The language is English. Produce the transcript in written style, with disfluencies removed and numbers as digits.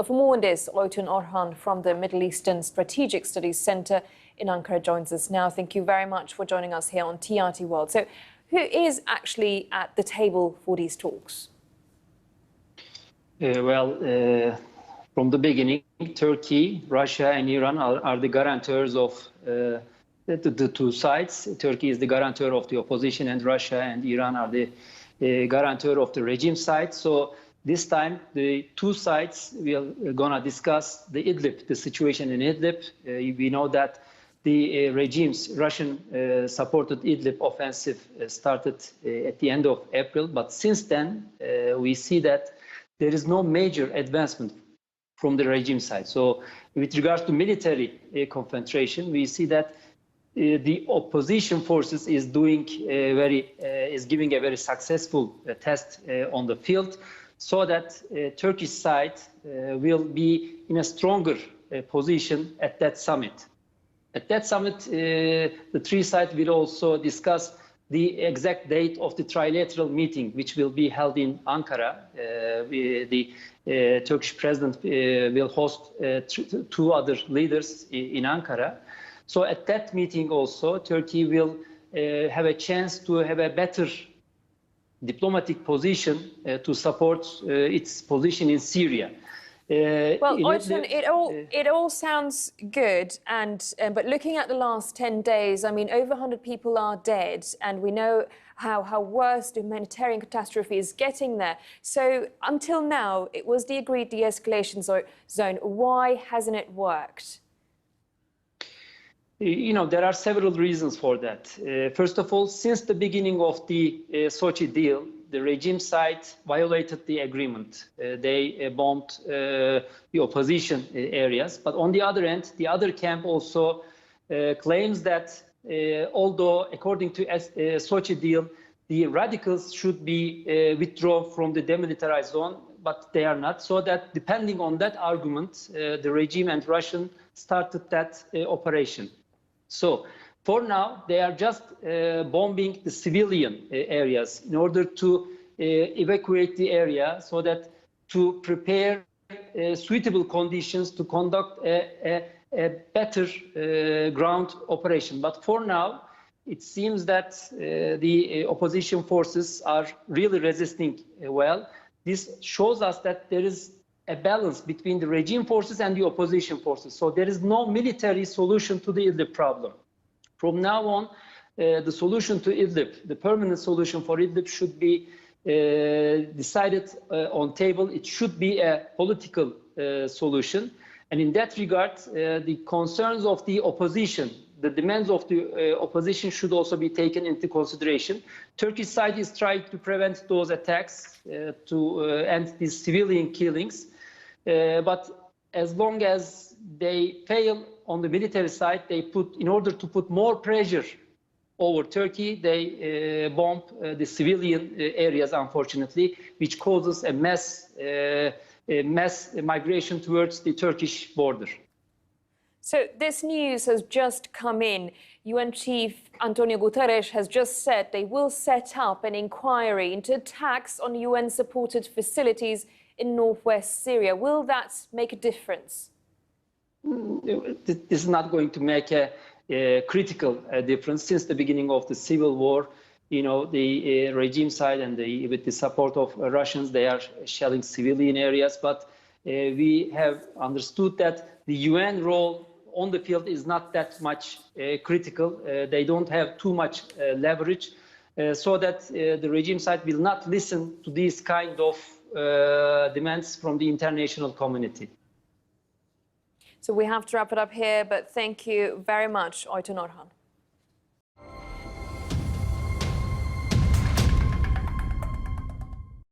But for more on this, Oytun Orhan from the Middle Eastern Strategic Studies Center in Ankara joins us now. Thank you very much for joining us here on TRT World. So who is actually at the table for these talks? From the beginning, Turkey, Russia and Iran are the guarantors of the two sides. Turkey is the guarantor of the opposition, and Russia and Iran are the guarantor of the regime side. So this time, the two sides will gonna discuss the Idlib, the situation in Idlib. We know that the regime's Russian-supported Idlib offensive started at the end of April, but since then we see that there is no major advancement from the regime side. So with regards to military concentration, we see that the opposition forces is giving a very successful test on the field, so that Turkish side will be in a stronger position at that summit. At that summit, the three sides will also discuss the exact date of the trilateral meeting, which will be held in Ankara. The Turkish president will host two other leaders in Ankara. So at that meeting also, Turkey will have a chance to have a better diplomatic position to support its position in Syria. Well, Oytun, it all sounds good, but looking at the last 10 days, I mean, over 100 people are dead, and we know how worse the humanitarian catastrophe is getting there. So until now, it was the agreed de-escalation zone. Why hasn't it worked? You know, there are several reasons for that. First of all, since the beginning of the Sochi deal, the regime side violated the agreement. They bombed the opposition areas. But on the other end, the other camp also claims that although according to Sochi deal, the radicals should be withdrawn from the demilitarized zone, but they are not. So that depending on that argument, the regime and Russian started that operation. So for now, they are just bombing the civilian areas in order to evacuate the area, so that to prepare suitable conditions to conduct a better ground operation. But for now, it seems that the opposition forces are really resisting well. This shows us that there is a balance between the regime forces and the opposition forces. So there is no military solution to the Idlib problem. From now on, the solution to Idlib, the permanent solution for Idlib, should be decided on table. It should be a political solution. And in that regard, the concerns of the opposition, the demands of the opposition should also be taken into consideration. Turkish side is trying to prevent those attacks, to end these civilian killings. But as long as they fail on the military side, in order to put more pressure over Turkey, they bomb the civilian areas, unfortunately, which causes a mass migration towards the Turkish border. So this news has just come in. UN Chief Antonio Guterres has just said they will set up an inquiry into attacks on UN-supported facilities in northwest Syria. Will that make a difference? This is not going to make a critical difference. Since the beginning of the civil war, you know, the regime side and with the support of Russians, they are shelling civilian areas. But we have understood that the UN role on the field is not that much critical. They don't have too much leverage, so that the regime side will not listen to these kind of demands from the international community. So we have to wrap it up here, but thank you very much, Oytun Orhan.